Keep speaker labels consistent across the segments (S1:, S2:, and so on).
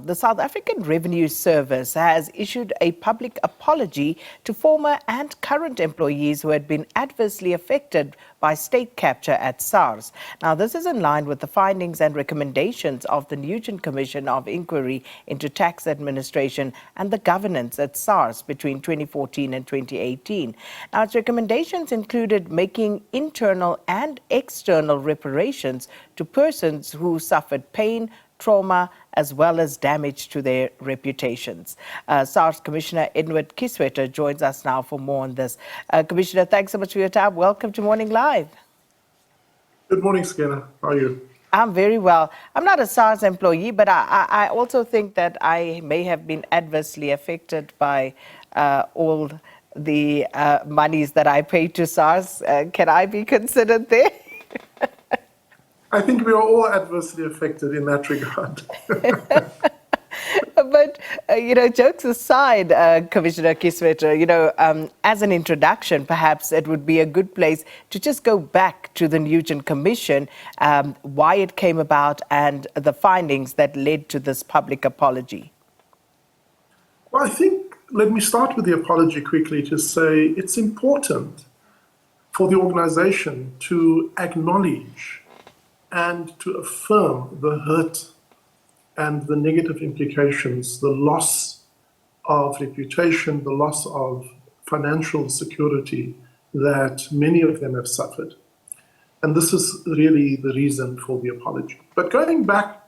S1: the South African Revenue Service has issued a public apology to former and current employees who had been adversely affected by state capture at SARS. Now, this is in line with the findings and recommendations of the Nugent Commission of Inquiry into Tax Administration and the governance at SARS between 2014 and 2018. Now, its recommendations included making internal and external reparations to persons who suffered pain, trauma, as well as damage to their reputations. SARS Commissioner Edward Kieswetter joins us now for more on this. Commissioner, thanks so much for your time. Welcome to Morning Live.
S2: Good morning, Skinner. How are you?
S1: I'm very well. I'm not a SARS employee, but I also think that I may have been adversely affected by all the monies that I paid to SARS. Can I be considered there?
S2: I think we are all adversely affected in that regard.
S1: But, jokes aside, Commissioner Kieswetter, as an introduction, perhaps it would be a good place to just go back to the Nugent Commission, why it came about and the findings that led to this public apology.
S2: Well, I think, let me start with the apology quickly to say it's important for the organization to acknowledge and to affirm the hurt and the negative implications, the loss of reputation, the loss of financial security that many of them have suffered. And this is really the reason for the apology. But going back,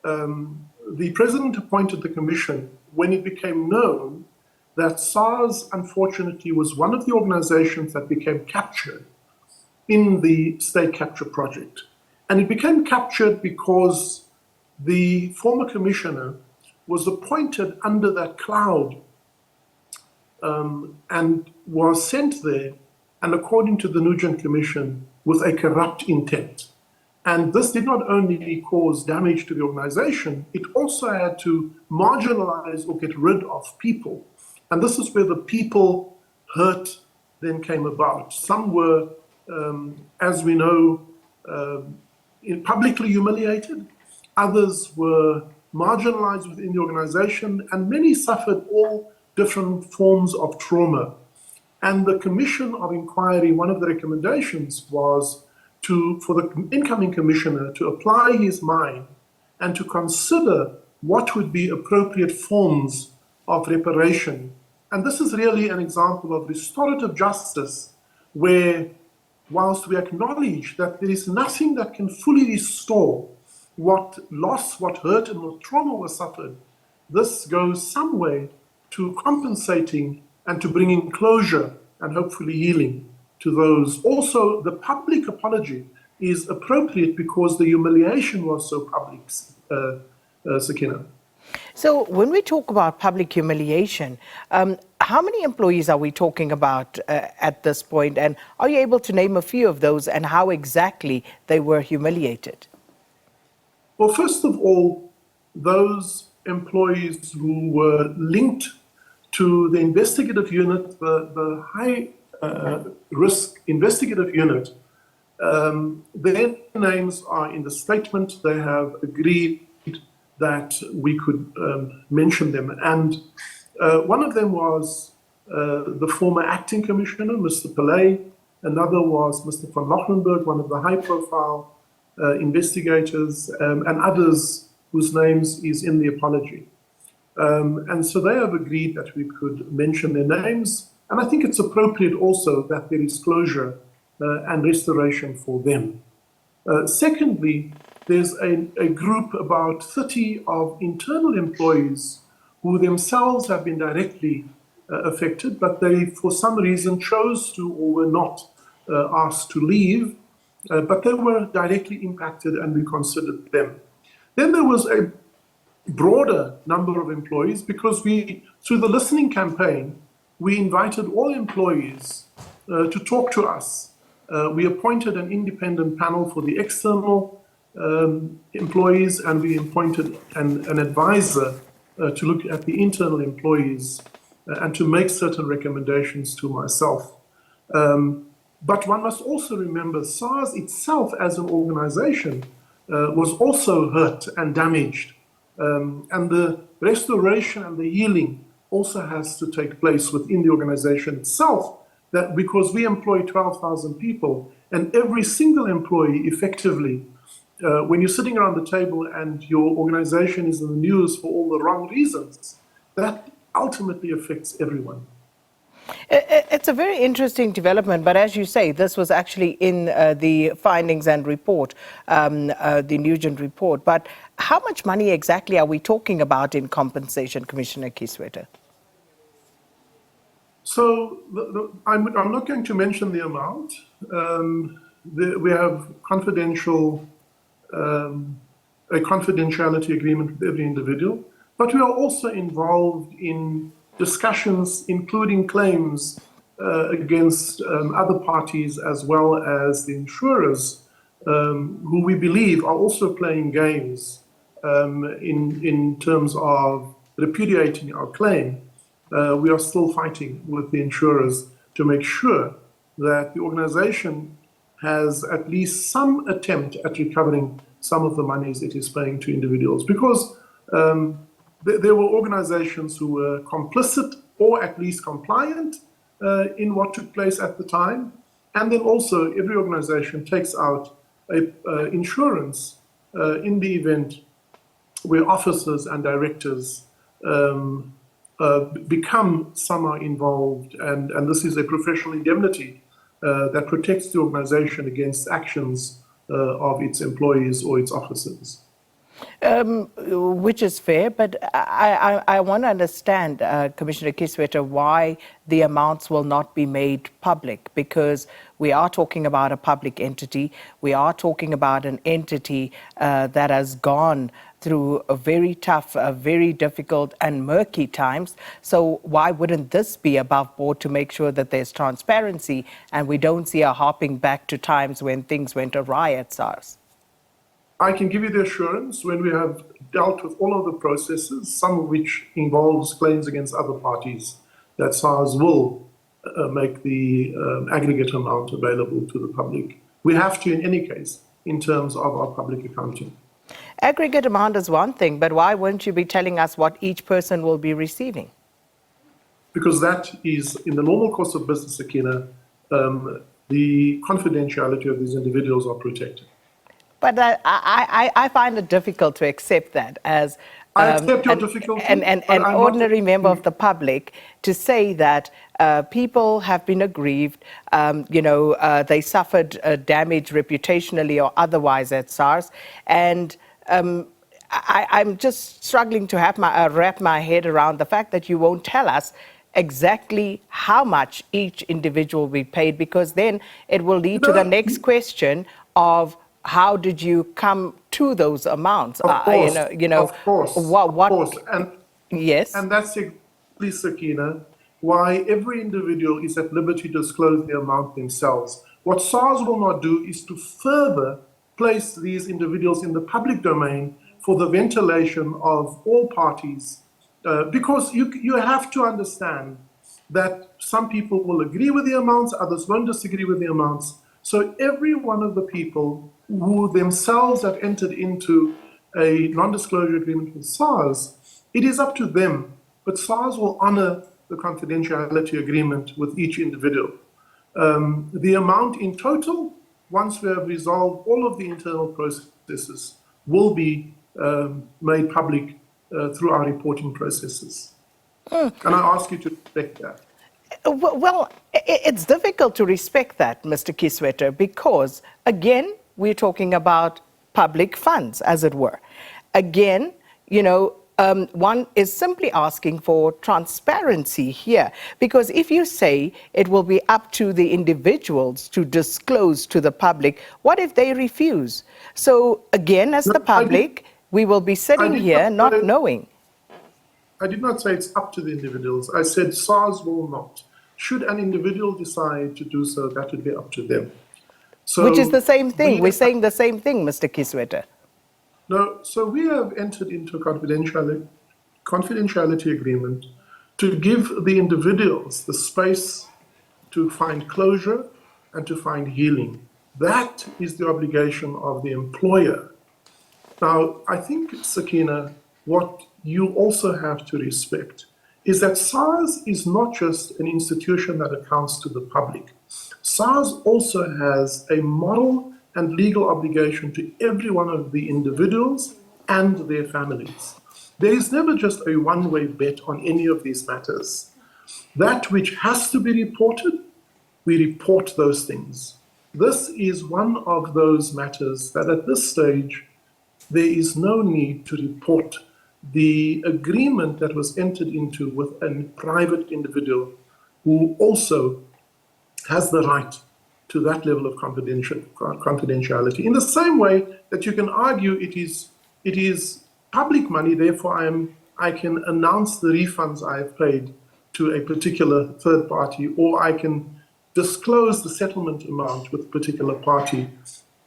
S2: the president appointed the commission when it became known that SARS, unfortunately, was one of the organizations that became captured in the state capture project. And it became captured because the former commissioner was appointed under that cloud and was sent there, and according to the Nugent Commission, with a corrupt intent. And this did not only cause damage to the organization, it also had to marginalize or get rid of people. And this is where the people hurt then came about. Some were, as we know, publicly humiliated, others were marginalized within the organization, and many suffered all different forms of trauma. And the Commission of Inquiry, one of the recommendations was for the incoming commissioner to apply his mind and to consider what would be appropriate forms of reparation. And this is really an example of restorative justice, where whilst we acknowledge that there is nothing that can fully restore what loss, what hurt, and what trauma was suffered, this goes some way to compensating and to bringing closure and hopefully healing to those. Also, the public apology is appropriate because the humiliation was so public, Sakina.
S1: So when we talk about public humiliation, how many employees are we talking about at this point? And are you able to name a few of those and how exactly they were humiliated?
S2: Well, first of all, those employees who were linked to the investigative unit, the high risk investigative unit, their names are in the statement. They have agreed that we could mention them. And one of them was the former acting commissioner, Mr. Pillay. Another was Mr. van Lochlenberg, one of the high-profile investigators, and others whose names is in the apology. And so they have agreed that we could mention their names. And I think it's appropriate also that there is closure and restoration for them. Secondly, there's a group, about 30 of internal employees who themselves have been directly affected, but they, for some reason, chose to or were not asked to leave, but they were directly impacted and we considered them. Then there was a broader number of employees because through the listening campaign, we invited all employees to talk to us. We appointed an independent panel for the external employees, and we appointed an advisor to look at the internal employees and to make certain recommendations to myself. But one must also remember SARS itself as an organization was also hurt and damaged. And the restoration and the healing also has to take place within the organization itself, that because we employ 12,000 people, and every single employee effectively, when you're sitting around the table and your organization is in the news for all the wrong reasons, that ultimately affects everyone.
S1: It's a very interesting development, but as you say, this was actually in the findings and report, the Nugent report. But how much money exactly are we talking about in compensation, Commissioner Kieswetter?
S2: So I'm not going to mention the amount. We have a confidentiality agreement with every individual, but we are also involved in discussions, including claims against other parties as well as the insurers, who we believe are also playing games in terms of repudiating our claim. We are still fighting with the insurers to make sure that the organization has at least some attempt at recovering some of the monies it is paying to individuals, because there were organizations who were complicit or at least compliant in what took place at the time. And then also every organization takes out insurance in the event where officers and directors become somehow involved, and this is a professional indemnity that protects the organization against actions of its employees or its officers.
S1: Which is fair, but I want to understand, Commissioner Kieswetter, why the amounts will not be made public, because we are talking about a public entity. We are talking about an entity that has gone through a very tough, very difficult and murky times. So why wouldn't this be above board to make sure that there's transparency and we don't see a hopping back to times when things went awry at SARS?
S2: I can give you the assurance, when we have dealt with all of the processes, some of which involves claims against other parties, that SARS will make the aggregate amount available to the public. We have to in any case, in terms of our public accounting.
S1: Aggregate amount is one thing, but why won't you be telling us what each person will be receiving?
S2: Because that is, in the normal course of business, Sakina, the confidentiality of these individuals are protected.
S1: But I find it difficult to accept that as
S2: I accept your difficulty,
S1: an ordinary member of the public, to say that people have been aggrieved, they suffered damage reputationally or otherwise at SARS, and I'm just struggling to have wrap my head around the fact that you won't tell us exactly how much each individual will be paid, because then it will lead to the next question of how did you come to those amounts?
S2: Of course,
S1: of course.
S2: And,
S1: yes.
S2: And that's exactly, Sakina, why every individual is at liberty to disclose the amount themselves. What SARS will not do is to further place these individuals in the public domain for the ventilation of all parties, because you have to understand that some people will agree with the amounts, others won't disagree with the amounts. So every one of the people who themselves have entered into a non-disclosure agreement with SARS, it is up to them, but SARS will honor the confidentiality agreement with each individual. The amount in total, once we have resolved all of the internal processes, will be made public through our reporting processes. And I ask you to respect that.
S1: Well, it's difficult to respect that, Mr. Kieswetter, because, again, we're talking about public funds, as it were. Again, one is simply asking for transparency here, because if you say it will be up to the individuals to disclose to the public, what if they refuse? So, again, as the public, we will be sitting here not knowing.
S2: I did not say it's up to the individuals. I said SARS will not. Should an individual decide to do so, that would be up to them. So
S1: which is the same thing. We're saying the same thing, Mr. Kieswetter.
S2: No, so we have entered into a confidentiality agreement to give the individuals the space to find closure and to find healing. That is the obligation of the employer. Now, I think, Sakina, what you also have to respect is that SARS is not just an institution that accounts to the public. SARS also has a moral and legal obligation to every one of the individuals and their families. There is never just a one-way bet on any of these matters. That which has to be reported, we report those things. This is one of those matters that at this stage, there is no need to report the agreement that was entered into with a private individual who also has the right to that level of confidentiality. In the same way that you can argue it is public money, therefore I can announce the refunds I have paid to a particular third party, or I can disclose the settlement amount with a particular party,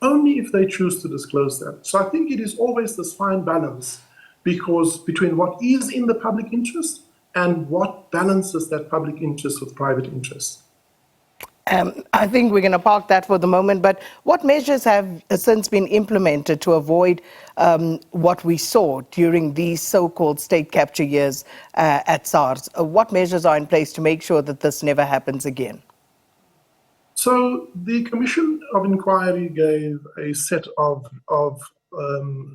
S2: only if they choose to disclose that. So I think it is always this fine balance between what is in the public interest and what balances that public interest with private interest.
S1: I think we're going to park that for the moment, but what measures have since been implemented to avoid what we saw during these so-called state capture years at SARS? What measures are in place to make sure that this never happens again?
S2: So the Commission of Inquiry gave a set of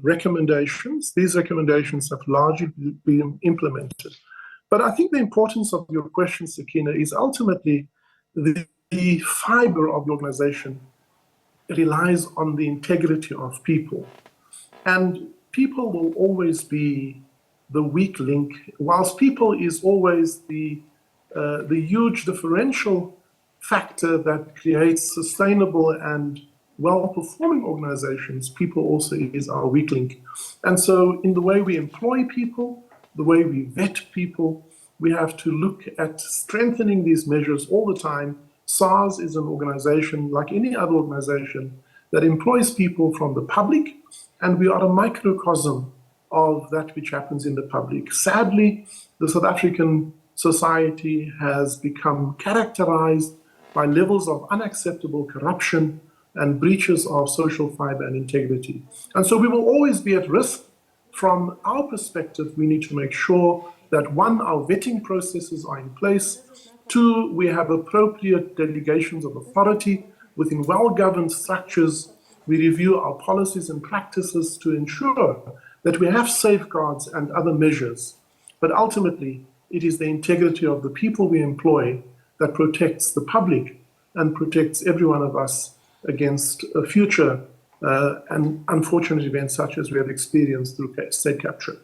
S2: recommendations. These recommendations have largely been implemented. But I think the importance of your question, Sakina, is ultimately the fiber of the organization relies on the integrity of people. And people will always be the weak link, whilst people is always the huge differential factor that creates sustainable and well-performing organizations. People also is our weak link. And so in the way we employ people, the way we vet people, we have to look at strengthening these measures all the time. SARS is an organization like any other organization that employs people from the public, and we are a microcosm of that which happens in the public. Sadly, the South African society has become characterized by levels of unacceptable corruption and breaches of social fiber and integrity. And so we will always be at risk. From our perspective, we need to make sure that one, our vetting processes are in place. Two, we have appropriate delegations of authority within well-governed structures. We review our policies and practices to ensure that we have safeguards and other measures. But ultimately, it is the integrity of the people we employ that protects the public and protects every one of us against a future and unfortunate events such as we have experienced through state capture.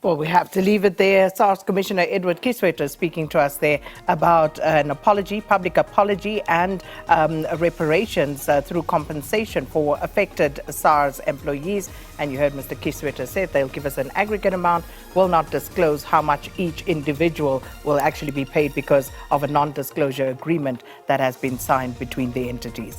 S1: Well, we have to leave it there. SARS Commissioner Edward Kieswetter speaking to us there about an apology, public apology, and reparations through compensation for affected SARS employees. And you heard Mr. Kieswetter say they'll give us an aggregate amount, will not disclose how much each individual will actually be paid because of a non-disclosure agreement that has been signed between the entities.